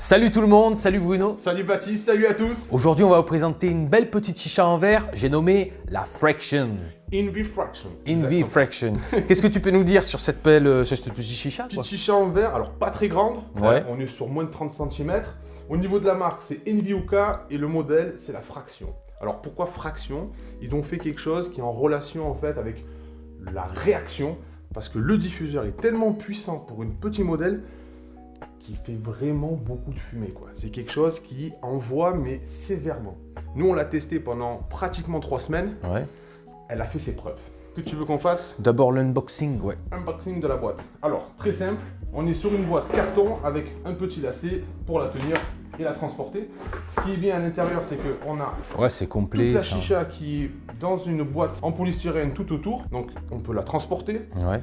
Salut tout le monde, salut Bruno. Salut Baptiste, salut à tous. Aujourd'hui, on va vous présenter une belle petite chicha en verre, j'ai nommé la Fraction. Envy Fraction. Envy Fraction. Qu'est-ce que tu peux nous dire sur cette petite chicha Petite chicha en verre, alors pas très grande. Ouais. On est sur moins de 30 cm. Au niveau de la marque, c'est Envy Hookah et le modèle, c'est la Fraction. Alors pourquoi Fraction? Ils ont fait quelque chose qui est en relation en fait avec la réaction, parce que le diffuseur est tellement puissant pour un petit modèle qui fait vraiment beaucoup de fumée, quoi. C'est quelque chose qui envoie, mais sévèrement. Nous, on l'a testé pendant pratiquement 3 semaines. Ouais. Elle a fait ses preuves. Que tu veux qu'on fasse? D'abord l'unboxing, ouais. Unboxing de la boîte. Alors, très simple. On est sur une boîte carton avec un petit lacet pour la tenir et la transporter. Ce qui est bien à l'intérieur, c'est qu'on a Ouais, c'est complet. toute la ça. chicha qui est dans une boîte en polystyrène tout autour. Donc, on peut la transporter. Ouais.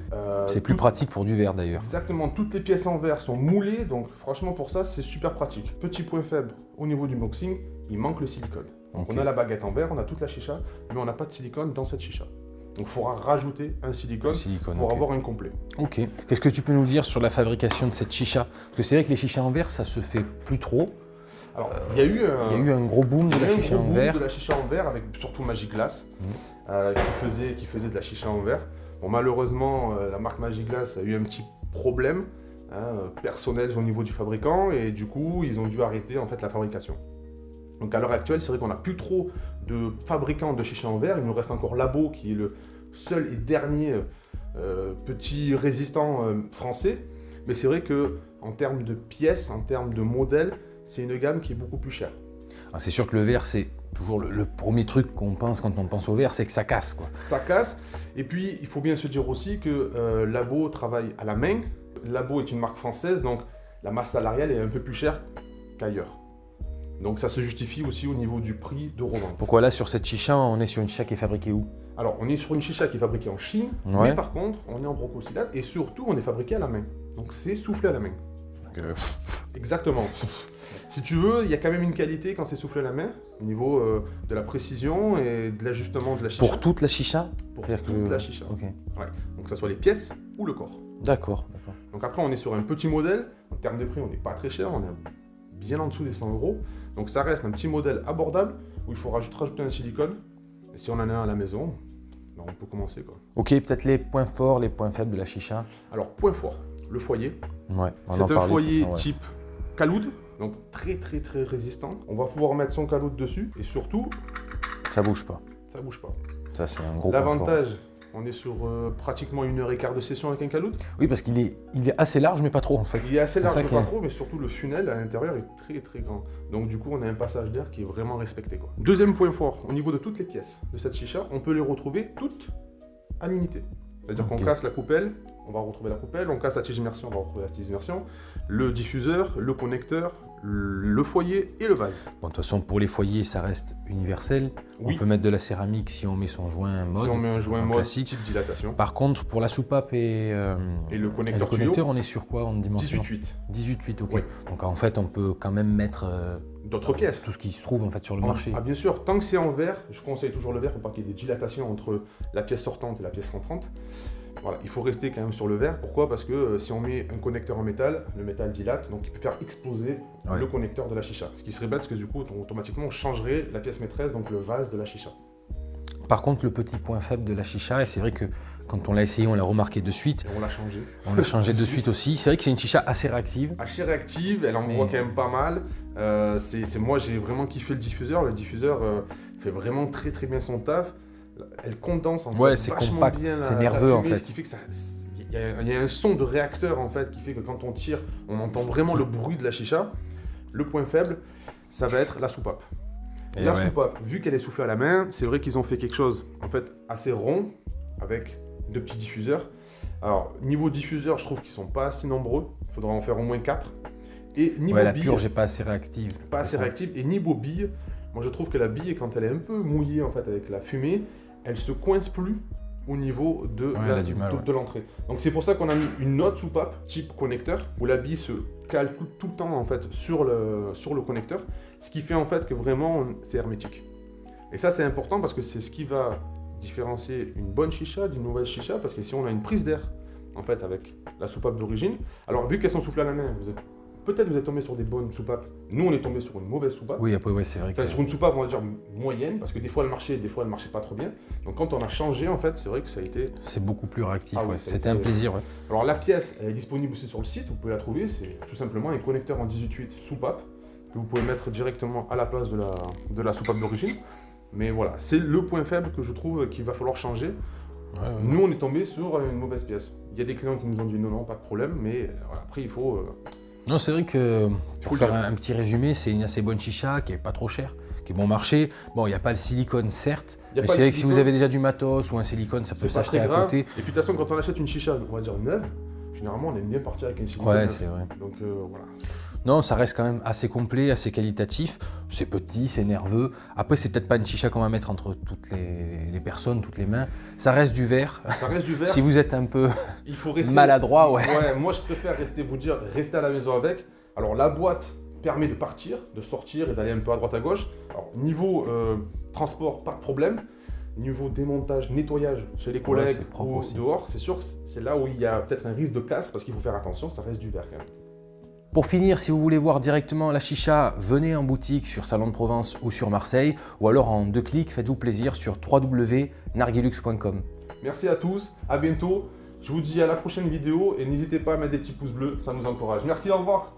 C'est plus pratique pour du verre d'ailleurs. Exactement, toutes les pièces en verre sont moulées, donc franchement pour ça c'est super pratique. Petit point faible au niveau du boxing, il manque le silicone. Donc Ok. on a la baguette en verre, on a toute la chicha, mais on n'a pas de silicone dans cette chicha. Donc il faudra rajouter un silicone, pour ok. avoir un complet. Ok. Qu'est-ce que tu peux nous dire sur la fabrication de cette chicha? Parce que c'est vrai que les chichas en verre, ça se fait plus trop. Alors il y a eu un gros boom de la chicha en verre. de la chicha en verre avec surtout Magic Glass qui faisait de la chicha en verre. Bon, malheureusement, la marque Magic Glass a eu un petit problème personnel au niveau du fabricant et du coup, ils ont dû arrêter en fait la fabrication. Donc à l'heure actuelle, c'est vrai qu'on n'a plus trop de fabricants de chicha en verre. Il nous reste encore Labo qui est le seul et dernier petit résistant français. Mais c'est vrai que en termes de pièces, en termes de modèles, c'est une gamme qui est beaucoup plus chère. Ah, c'est sûr que le verre, c'est toujours le premier truc qu'on pense quand on pense au verre, c'est que ça casse, quoi. Ça casse. Et puis, il faut bien se dire aussi que Labo travaille à la main. Labo est une marque française, donc la masse salariale est un peu plus chère qu'ailleurs. Donc ça se justifie aussi au niveau du prix de revente. Pourquoi là, sur cette chicha, on est sur une chicha qui est fabriquée où? Alors, on est sur une chicha qui est fabriquée en Chine, Ouais. mais par contre, on est en brocosylate et surtout, on est fabriqué à la main. Donc c'est soufflé à la main. Exactement. Si tu veux, il y a quand même une qualité quand c'est soufflé à la main, au niveau de la précision et de l'ajustement de la chicha. Pour toute la chicha? Pour C'est-à-dire toute que- la chicha. Ok. Ouais. Donc que ce soit les pièces ou le corps. D'accord. Donc après, on est sur un petit modèle. En termes de prix, on n'est pas très cher. On est bien en dessous des 100 €. Donc ça reste un petit modèle abordable où il faut rajouter un silicone. Et si on en a un à la maison, ben, on peut commencer, quoi. Ok, peut-être les points forts, les points faibles de la chicha. Alors, point fort, le foyer. Ouais, on en C'est un parlait, foyer de toute façon, ouais. type caloud. Donc très résistant. On va pouvoir mettre son caloud dessus. Et surtout, Ça bouge pas. ça bouge pas. Ça, c'est un gros point fort. L'avantage, on est sur pratiquement 1h15 de session avec un caloud. Oui, parce qu'il est assez large, mais pas trop en fait. Il est assez C'est large, ça mais qui pas est- trop, mais surtout le funnel à l'intérieur est très grand. Donc du coup, on a un passage d'air qui est vraiment respecté, quoi. Deuxième point fort, au niveau de toutes les pièces de cette chicha, on peut les retrouver toutes à l'unité. C'est-à-dire Ok. qu'on casse la coupelle, on va retrouver la coupelle, on casse la tige immersion, on va retrouver la tige immersion, le diffuseur, le connecteur, le foyer et le vase. Bon, de toute façon, pour les foyers, ça reste universel. Oui, On peut mettre de la céramique si on met son joint mode. si on met un joint en mode classique. type dilatation. Par contre, pour la soupape et le connecteur tuyau, on est sur quoi en dimension? 18/8. 18,8, ok. Oui. Donc en fait, on peut quand même mettre D'autres pièces. tout ce qui se trouve en fait sur le marché. Ah bien sûr, tant que c'est en verre, je conseille toujours le verre pour pas qu'il y ait des dilatations entre la pièce sortante et la pièce rentrante. Voilà, il faut rester quand même sur le verre. Pourquoi? Parce que si on met un connecteur en métal, le métal dilate, donc il peut faire exploser Ouais. le connecteur de la chicha. Ce qui serait bête parce que du coup, automatiquement, on changerait la pièce maîtresse, donc le vase de la chicha. Par contre, le petit point faible de la chicha, et c'est vrai que quand on l'a essayé, on l'a remarqué de suite, Et on l'a changé. on l'a changé de suite aussi. C'est vrai que c'est une chicha assez réactive. Assez réactive, elle envoie Mais- quand même pas mal. Moi, j'ai vraiment kiffé le diffuseur. Le diffuseur fait vraiment très bien son taf. Elle condense en Ouais, fait c'est vachement compact, bien c'est la nerveux, en fumée, fait. Ce qui fait que il y a un son de réacteur en fait qui fait que quand on tire, on entend vraiment le bruit de la chicha. Le point faible, ça va être la soupape. Et La ouais. soupape, vu qu'elle est soufflée à la main, c'est vrai qu'ils ont fait quelque chose en fait assez rond avec deux petits diffuseurs. Alors niveau diffuseur, je trouve qu'ils sont pas assez nombreux. Il faudra en faire au moins 4. Et niveau Ouais, la bille, purge n'est pas assez réactive. pas c'est assez ça. réactive. Et niveau bille, moi je trouve que la bille, quand elle est un peu mouillée en fait avec la fumée, elle se coince plus au niveau de, Ouais, elle a du mal, ouais. de l'entrée. Donc c'est pour ça qu'on a mis une autre soupape type connecteur où la bille se cale tout le temps en fait sur le connecteur, ce qui fait en fait que vraiment c'est hermétique. Et ça c'est important parce que c'est ce qui va différencier une bonne chicha d'une mauvaise chicha, parce que si on a une prise d'air en fait avec la soupape d'origine, alors vu qu'elles sont soufflées à la main, vous êtes peut-être vous êtes tombé sur des bonnes soupapes. Nous, on est tombé sur une mauvaise soupape. Oui, après, ouais, c'est vrai que... Enfin, sur une soupape, on va dire moyenne, parce que des fois elle marchait, des fois elle marchait pas trop bien. Donc quand on a changé, en fait, c'est vrai que ça a été... C'est beaucoup plus réactif, Ah oui, ouais. ça a C'était été- un plaisir, ouais. Alors la pièce, elle est disponible aussi sur le site, vous pouvez la trouver. C'est tout simplement un connecteur en 18/8 soupape que vous pouvez mettre directement à la place de la soupape d'origine. Mais voilà, c'est le point faible que je trouve qu'il va falloir changer. Ouais, ouais. Nous, on est tombé sur une mauvaise pièce. Il y a des clients qui nous ont dit non, non, pas de problème, mais voilà, après, il faut... Non, c'est vrai que Faut pour le faire dire. un petit résumé, c'est une assez bonne chicha qui est pas trop chère, qui est bon marché. Bon, il n'y a pas le silicone, certes, Il y a mais pas c'est le vrai que si vous silicone. avez déjà du matos ou un silicone, ça peut C'est pas s'acheter très à grave. côté. Et puis de toute façon, quand on achète une chicha, on va dire neuve, généralement, on aime bien partir avec un silicone Ouais, neuf. c'est vrai. Donc voilà. Non, ça reste quand même assez complet, assez qualitatif. C'est petit, c'est nerveux. Après, c'est peut-être pas une chicha qu'on va mettre entre toutes les personnes, toutes les mains. Ça reste du verre. Ça reste du verre. Si vous êtes un peu Il faut rester maladroit, ouais. Moi, je préfère vous dire, rester à la maison avec. Alors, la boîte permet de partir, de sortir et d'aller un peu à droite à gauche. Alors, niveau transport, pas de problème. Niveau démontage, nettoyage chez les collègues c'est propre ou aussi. dehors, c'est sûr que c'est là où il y a peut-être un risque de casse parce qu'il faut faire attention, ça reste du verre quand même. Pour finir, si vous voulez voir directement la chicha, venez en boutique sur Salon de Provence ou sur Marseille, ou alors en 2 clics, faites-vous plaisir sur www.narguilux.com. Merci à tous, à bientôt. Je vous dis à la prochaine vidéo et n'hésitez pas à mettre des petits pouces bleus, ça nous encourage. Merci, au revoir.